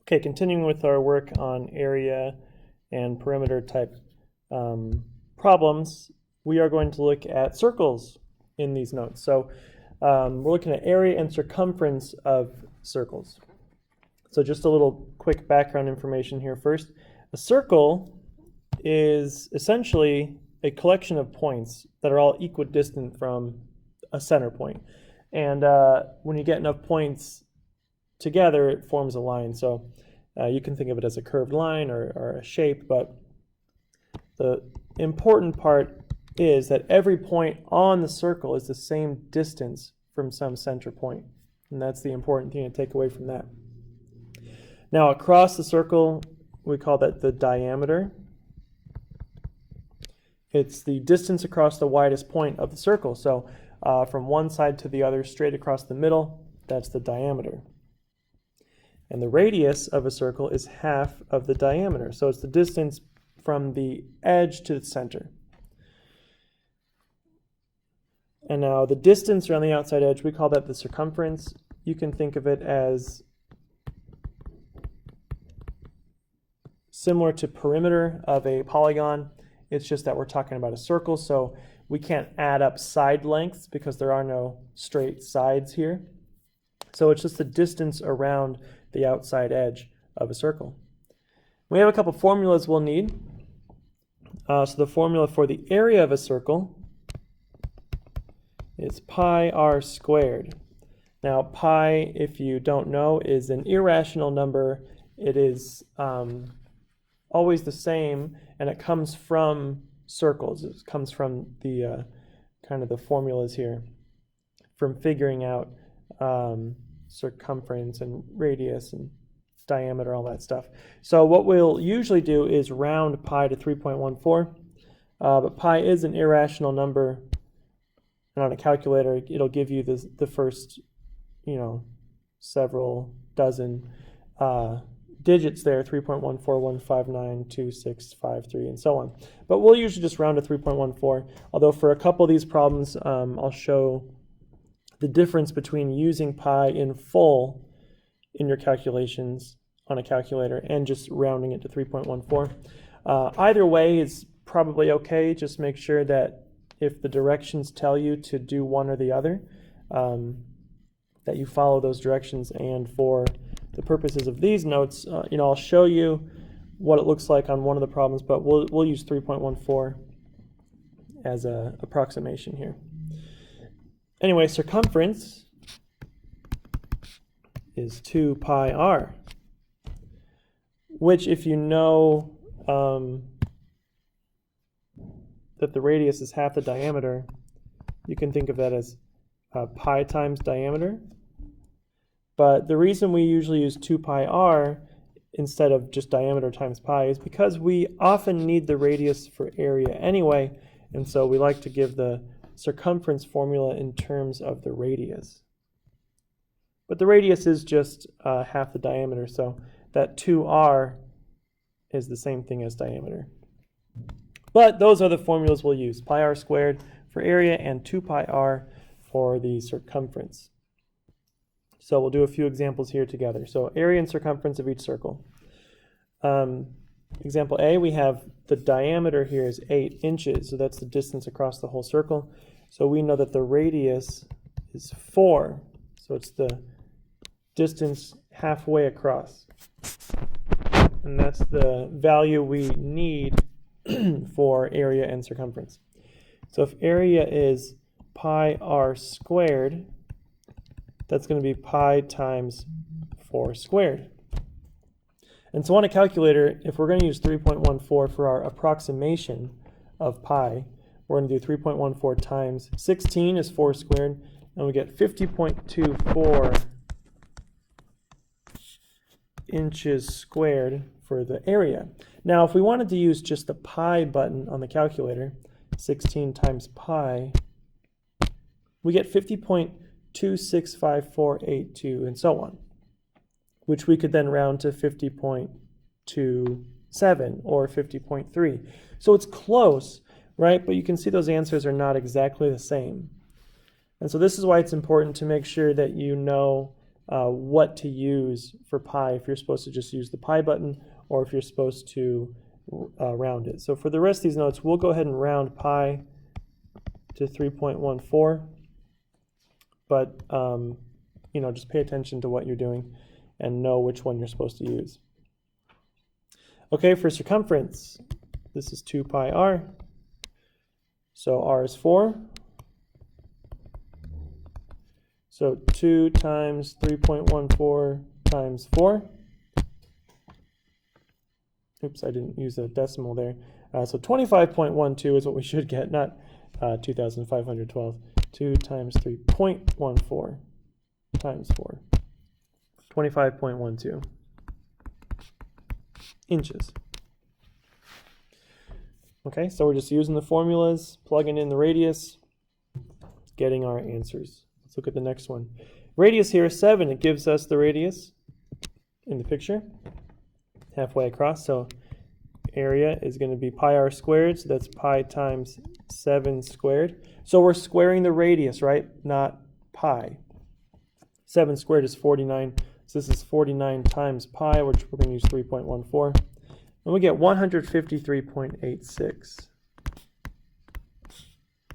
Okay, continuing with our work on area and perimeter type problems, we are going to look at circles in these notes. So we're looking at area and circumference of circles. So just a little quick background information here first. A circle is essentially a collection of points that are all equidistant from a center point. And when you get enough points together, it forms a line. So you can think of it as a curved line or a shape, but the important part is that every point on the circle is the same distance from some center point. And that's the important thing to take away from that. Now across the circle, we call that the diameter. It's the distance across the widest point of the circle. So from one side to the other, straight across the middle, that's the diameter. And the radius of a circle is half of the diameter. So it's the distance from the edge to the center. And now the distance around the outside edge, we call that the circumference. You can think of it as similar to perimeter of a polygon. It's just that we're talking about a circle, so we can't add up side lengths because there are no straight sides here. So it's just the distance around the outside edge of a circle. We have a couple formulas we'll need. So the formula for the area of a circle is pi r squared. Now pi, if you don't know, is an irrational number. It is always the same, and it comes from circles. It comes from the kind of the formulas here, from figuring out circumference and radius and diameter, all that stuff. So what we'll usually do is round pi to 3.14, but pi is an irrational number, and on a calculator it'll give you the first, several dozen digits there, 3.14159265 and so on. But we'll usually just round to 3.14, although for a couple of these problems I'll show the difference between using pi in full in your calculations on a calculator and just rounding it to 3.14. Either way is probably okay. Just make sure that if the directions tell you to do one or the other, that you follow those directions. And for the purposes of these notes, I'll show you what it looks like on one of the problems, but we'll use 3.14 as an approximation here. Anyway, circumference is 2 pi r, which, if you know that the radius is half the diameter, you can think of that as pi times diameter. But the reason we usually use 2 pi r instead of just diameter times pi is because we often need the radius for area anyway, and so we like to give the circumference formula in terms of the radius. But the radius is just half the diameter, so that 2r is the same thing as diameter. But those are the formulas we'll use: pi r squared for area and 2 pi r for the circumference. So we'll do a few examples here together. So area and circumference of each circle. Example A, we have the diameter here is 8 inches, so that's the distance across the whole circle. So we know that the radius is 4, so it's the distance halfway across. And that's the value we need for area and circumference. So if area is pi r squared, that's going to be pi times 4 squared. And so on a calculator, if we're going to use 3.14 for our approximation of pi, we're going to do 3.14 times 16 is 4 squared, and we get 50.24 inches squared for the area. Now, if we wanted to use just the pi button on the calculator, 16 times pi, we get 50.265482 and so on, which we could then round to 50.27 or 50.3. So it's close, right? But you can see those answers are not exactly the same. And so this is why it's important to make sure that you know what to use for pi, if you're supposed to just use the pi button or if you're supposed to round it. So for the rest of these notes, we'll go ahead and round pi to 3.14, but just pay attention to what you're doing and know which one you're supposed to use. Okay, for circumference, this is 2 pi r. So r is 4. So 2 times 3.14 times 4. Oops, I didn't use a decimal there. So 25.12 is what we should get, not 2,512. 2 times 3.14 times 4. 25.12 inches. Okay, so we're just using the formulas, plugging in the radius, getting our answers. Let's look at the next one. Radius here is 7. It gives us the radius in the picture, halfway across. So area is going to be pi r squared, so that's pi times 7 squared. So we're squaring the radius, right? Not pi. 7 squared is 49. So this is 49 times pi, which we're going to use 3.14. And we get 153.86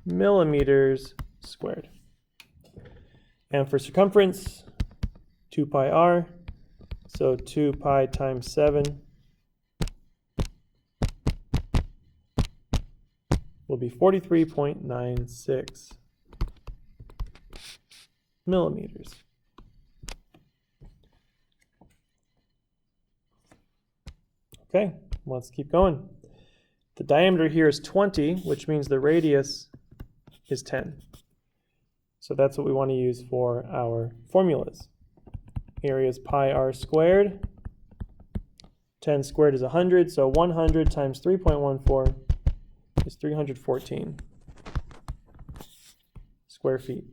millimeters squared. And for circumference, 2 pi r. So 2 pi times 7 will be 43.96 millimeters. Okay, let's keep going. The diameter here is 20, which means the radius is 10. So that's what we want to use for our formulas. Area is pi r squared. 10 squared is 100, so 100 times 3.14 is 314 square feet.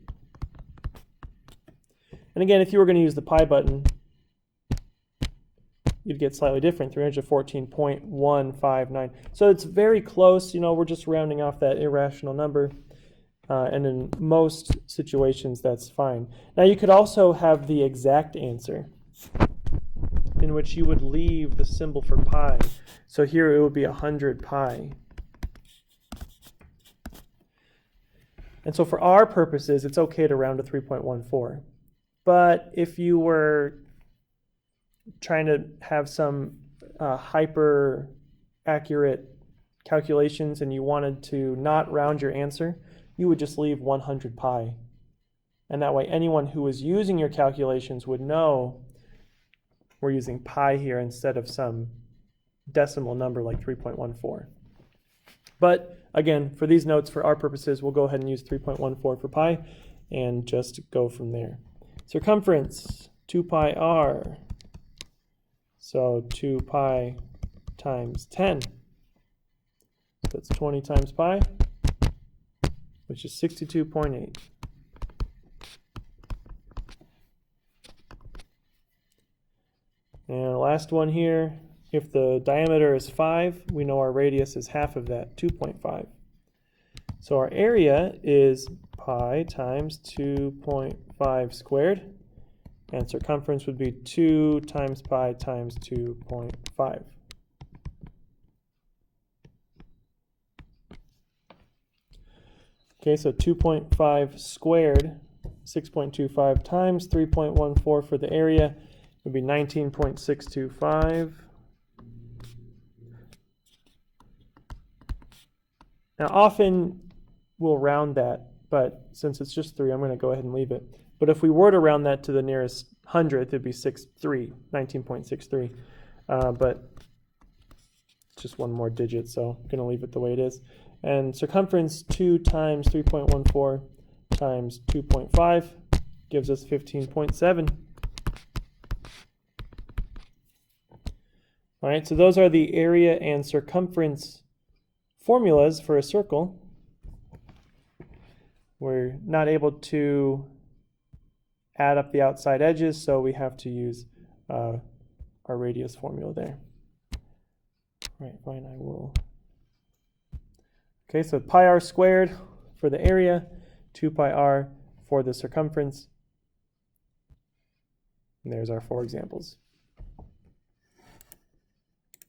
And again, if you were going to use the pi button, you'd get slightly different, 314.159. So it's very close, we're just rounding off that irrational number. And in most situations, that's fine. Now, you could also have the exact answer, in which you would leave the symbol for pi. So here it would be 100 pi. And so for our purposes, it's okay to round to 3.14. But if you were trying to have some hyper accurate calculations and you wanted to not round your answer, you would just leave 100 pi. And that way anyone who was using your calculations would know we're using pi here instead of some decimal number like 3.14. But again, for these notes, for our purposes, we'll go ahead and use 3.14 for pi and just go from there. Circumference, 2 pi r. So 2 pi times 10. So that's 20 times pi, which is 62.8. And the last one here, if the diameter is 5, we know our radius is half of that, 2.5. So our area is pi times 2.5 squared, and circumference would be 2 times pi times 2.5. Okay, so 2.5 squared, 6.25 times 3.14 for the area would be 19.625. Now often we'll round that, but since it's just 3, I'm going to go ahead and leave it. But if we were to round that to the nearest hundredth, it'd be 19.63. But it's just one more digit, so I'm going to leave it the way it is. And circumference 2 times 3.14 times 2.5 gives us 15.7. All right, so those are the area and circumference formulas for a circle. We're not able to add up the outside edges, so we have to use our radius formula there. All right, fine, I will. Okay, so pi r squared for the area, 2 pi r for the circumference. And there's our 4 examples.